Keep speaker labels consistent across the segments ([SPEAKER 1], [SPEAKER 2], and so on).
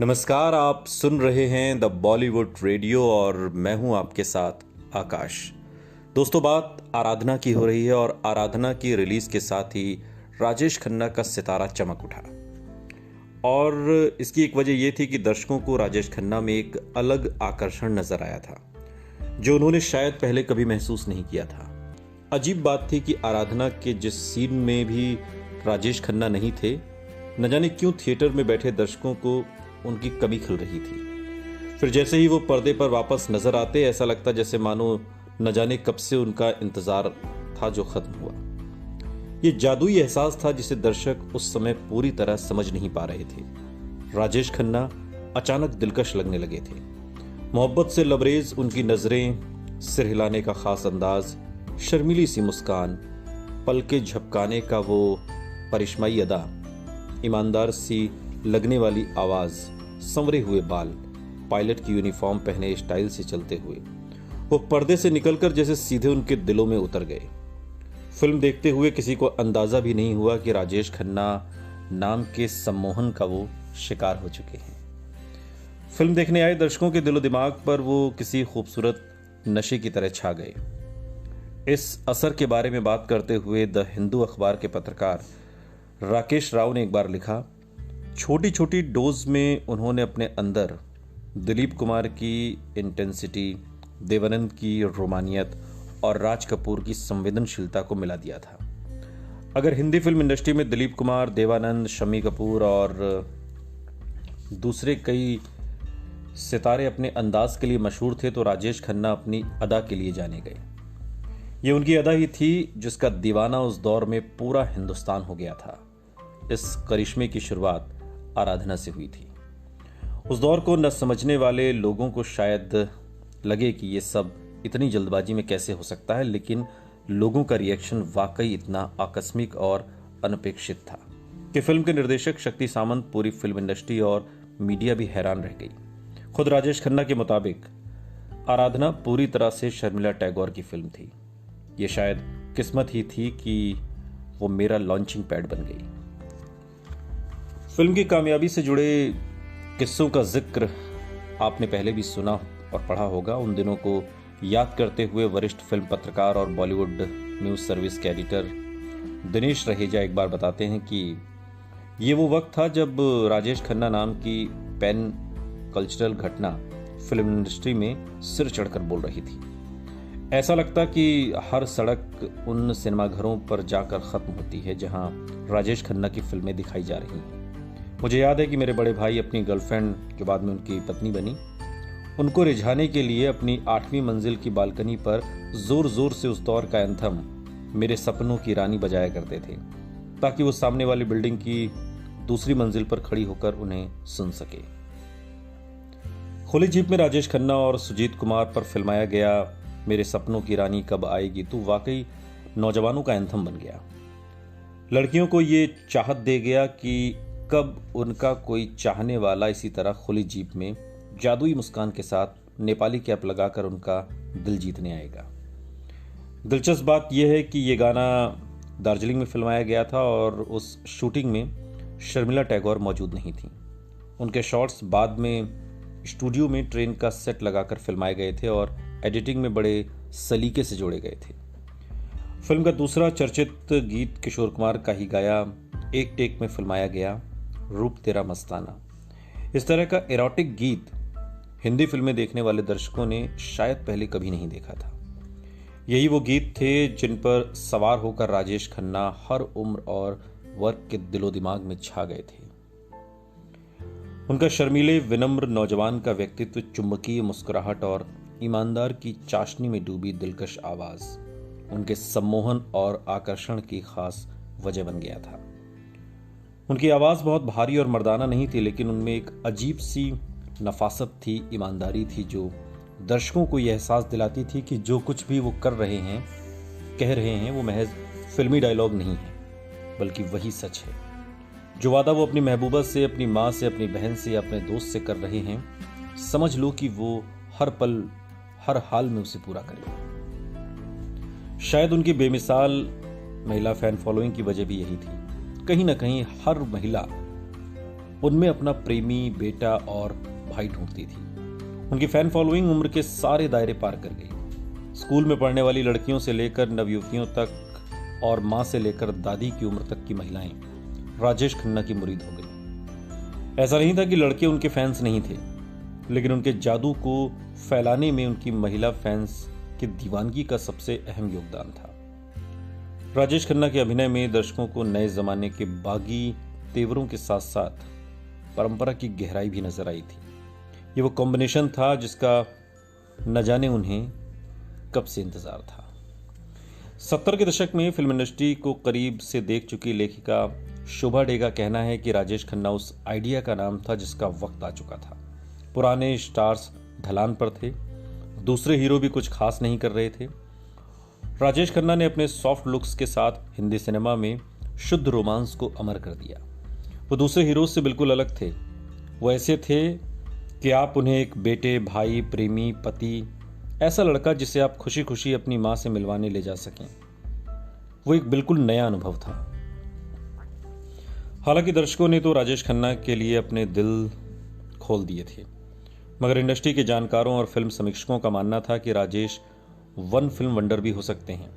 [SPEAKER 1] नमस्कार, आप सुन रहे हैं द बॉलीवुड रेडियो और मैं हूं आपके साथ आकाश। दोस्तों, बात आराधना की हो रही है और आराधना की रिलीज के साथ ही राजेश खन्ना का सितारा चमक उठा। और इसकी एक वजह यह थी कि दर्शकों को राजेश खन्ना में एक अलग आकर्षण नजर आया था जो उन्होंने शायद पहले कभी महसूस नहीं किया था। अजीब बात थी कि आराधना के जिस सीन में भी राजेश खन्ना नहीं थे, न जाने क्यों थिएटर में बैठे दर्शकों को उनकी कमी खल रही थी। फिर जैसे ही वो पर्दे पर वापस नजर आते, ऐसा लगता जैसे मानो न जाने कब से उनका इंतजार था जो खत्म हुआ। ये जादुई एहसास था जिसे दर्शक उस समय पूरी तरह समझ नहीं पा रहे थे। राजेश खन्ना अचानक दिलकश लगने लगे थे। मोहब्बत से लबरेज उनकी नजरें, सिर हिलाने का खास अंदाज, शर्मीली सी मुस्कान, पलके झपकाने का वो परिश्रमी अदा, ईमानदार सी लगने वाली आवाज, संवरे हुए बाल, पायलट की यूनिफॉर्म पहने स्टाइल से चलते हुए वो पर्दे से निकलकर जैसे सीधे उनके दिलों में उतर गए। फिल्म देखते हुए किसी को अंदाजा भी नहीं हुआ कि राजेश खन्ना नाम के सम्मोहन का वो शिकार हो चुके हैं। फिल्म देखने आए दर्शकों के दिलो दिमाग पर वो किसी खूबसूरत नशे की तरह छा गए। इस असर के बारे में बात करते हुए द हिंदू अखबार के पत्रकार राकेश राव ने एक बार लिखा, छोटी छोटी डोज में उन्होंने अपने अंदर दिलीप कुमार की इंटेंसिटी, देवानंद की रोमानियत और राज कपूर की संवेदनशीलता को मिला दिया था। अगर हिंदी फिल्म इंडस्ट्री में दिलीप कुमार, देवानंद, शम्मी कपूर और दूसरे कई सितारे अपने अंदाज के लिए मशहूर थे, तो राजेश खन्ना अपनी अदा के लिए जाने गए। ये उनकी अदा ही थी जिसका दीवाना उस दौर में पूरा हिंदुस्तान हो गया था। इस करिश्मे की शुरुआत आराधना से हुई थी। उस दौर को न समझने वाले लोगों को शायद लगे कि ये सब इतनी जल्दबाजी में कैसे हो सकता है, लेकिन लोगों का रिएक्शन वाकई इतना आकस्मिक और अनपेक्षित था कि फिल्म के निर्देशक शक्ति सामंत, पूरी फिल्म इंडस्ट्री और मीडिया भी हैरान रह गई। खुद राजेश खन्ना के मुताबिक आराधना पूरी तरह से शर्मिला टैगोर की फिल्म थी। ये शायद किस्मत ही थी कि वो मेरा लॉन्चिंग पैड बन गई। फिल्म की कामयाबी से जुड़े किस्सों का जिक्र आपने पहले भी सुना और पढ़ा होगा। उन दिनों को याद करते हुए वरिष्ठ फिल्म पत्रकार और बॉलीवुड न्यूज़ सर्विस के एडिटर दिनेश रहेजा एक बार बताते हैं कि ये वो वक्त था जब राजेश खन्ना नाम की पैन कल्चरल घटना फिल्म इंडस्ट्री में सिर चढ़कर बोल रही थी। ऐसा लगता कि हर सड़क उन सिनेमाघरों पर जाकर ख़त्म होती है जहां राजेश खन्ना की फिल्में दिखाई जा रही हैं। मुझे याद है कि मेरे बड़े भाई अपनी गर्लफ्रेंड के बाद में उनकी पत्नी बनी, उनको रिझाने के लिए अपनी 8वीं मंजिल की बालकनी पर जोर जोर से उस दौर का एंथम मेरे सपनों की रानी बजाया करते थे, ताकि वो सामने वाली बिल्डिंग की दूसरी मंजिल पर खड़ी होकर उन्हें सुन सके। खुली जीप में राजेश खन्ना और सुजीत कुमार पर फिल्माया गया मेरे सपनों की रानी कब आएगी तो वाकई नौजवानों का एंथम बन गया। लड़कियों को ये चाहत दे गया कि कब उनका कोई चाहने वाला इसी तरह खुली जीप में जादुई मुस्कान के साथ नेपाली कैप लगाकर उनका दिल जीतने आएगा। दिलचस्प बात यह है कि यह गाना दार्जिलिंग में फिल्माया गया था और उस शूटिंग में शर्मिला टैगोर मौजूद नहीं थी। उनके शॉट्स बाद में स्टूडियो में ट्रेन का सेट लगाकर फिल्माए गए थे और एडिटिंग में बड़े सलीके से जोड़े गए थे। फिल्म का दूसरा चर्चित गीत किशोर कुमार का ही गाया एक टेक में फिल्माया गया रूप तेरा मस्ताना। इस तरह का एरोटिक गीत हिंदी फिल्में देखने वाले दर्शकों ने शायद पहले कभी नहीं देखा था। यही वो गीत थे जिन पर सवार होकर राजेश खन्ना हर उम्र और वर्ग के दिलो दिमाग में छा गए थे। उनका शर्मीले विनम्र नौजवान का व्यक्तित्व, चुंबकीय मुस्कुराहट और ईमानदार की चाशनी में डूबी दिलकश आवाज उनके सम्मोहन और आकर्षण की खास वजह बन गया था। उनकी आवाज बहुत भारी और मर्दाना नहीं थी, लेकिन उनमें एक अजीब सी नफासत थी, ईमानदारी थी जो दर्शकों को यह एहसास दिलाती थी कि जो कुछ भी वो कर रहे हैं, कह रहे हैं, वो महज फिल्मी डायलॉग नहीं है, बल्कि वही सच है। जो वादा वो अपनी महबूबा से, अपनी माँ से, अपनी बहन से या अपने दोस्त से कर रहे हैं, समझ लो कि वो हर पल हर हाल में उसे पूरा करें। शायद उनकी बेमिसाल महिला फैन फॉलोइंग की वजह भी यही थी। कहीं ना कहीं हर महिला उनमें अपना प्रेमी, बेटा और भाई ढूंढती थी। उनकी फैन फॉलोइंग उम्र के सारे दायरे पार कर गई। स्कूल में पढ़ने वाली लड़कियों से लेकर नवयुवतियों तक और मां से लेकर दादी की उम्र तक की महिलाएं राजेश खन्ना की मुरीद हो गई। ऐसा नहीं था कि लड़के उनके फैंस नहीं थे, लेकिन उनके जादू को फैलाने में उनकी महिला फैंस की दीवानगी का सबसे अहम योगदान था। राजेश खन्ना के अभिनय में दर्शकों को नए जमाने के बागी तेवरों के साथ साथ परंपरा की गहराई भी नजर आई थी। ये वो कॉम्बिनेशन था जिसका न जाने उन्हें कब से इंतजार था। 70 के दशक में फिल्म इंडस्ट्री को करीब से देख चुकी लेखिका शोभा डे का कहना है कि राजेश खन्ना उस आइडिया का नाम था जिसका वक्त आ चुका था। पुराने स्टार्स ढलान पर थे, दूसरे हीरो भी कुछ खास नहीं कर रहे थे। राजेश खन्ना ने अपने सॉफ्ट लुक्स के साथ हिंदी सिनेमा में शुद्ध रोमांस को अमर कर दिया। वो दूसरे हीरोज से बिल्कुल अलग थे। वो ऐसे थे कि आप उन्हें एक बेटे, भाई, प्रेमी, पति, ऐसा लड़का जिसे आप खुशी खुशी अपनी मां से मिलवाने ले जा सकें। वो एक बिल्कुल नया अनुभव था। हालांकि दर्शकों ने तो राजेश खन्ना के लिए अपने दिल खोल दिए थे, मगर इंडस्ट्री के जानकारों और फिल्म समीक्षकों का मानना था कि राजेश वन फिल्म वंडर भी हो सकते हैं।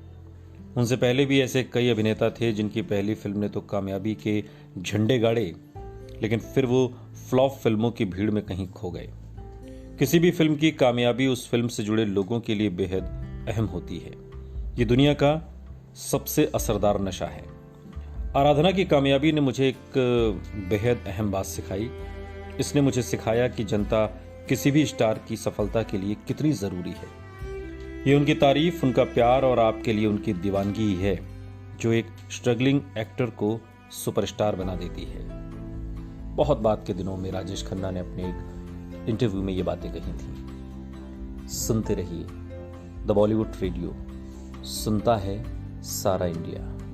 [SPEAKER 1] उनसे पहले भी ऐसे कई अभिनेता थे जिनकी पहली फिल्म ने तो कामयाबी के झंडे गाड़े, लेकिन फिर वो फ्लॉप फिल्मों की भीड़ में कहीं खो गए। किसी भी फिल्म की कामयाबी उस फिल्म से जुड़े लोगों के लिए बेहद अहम होती है। ये दुनिया का सबसे असरदार नशा है। आराधना की कामयाबी ने मुझे एक बेहद अहम बात सिखाई। इसने मुझे सिखाया कि जनता किसी भी स्टार की सफलता के लिए कितनी जरूरी है। ये उनकी तारीफ, उनका प्यार और आपके लिए उनकी दीवानगी ही है जो एक स्ट्रगलिंग एक्टर को सुपरस्टार बना देती है। बहुत बात के दिनों में राजेश खन्ना ने अपने एक इंटरव्यू में ये बातें कही थी। सुनते रहिए द बॉलीवुड रेडियो, सुनता है सारा इंडिया।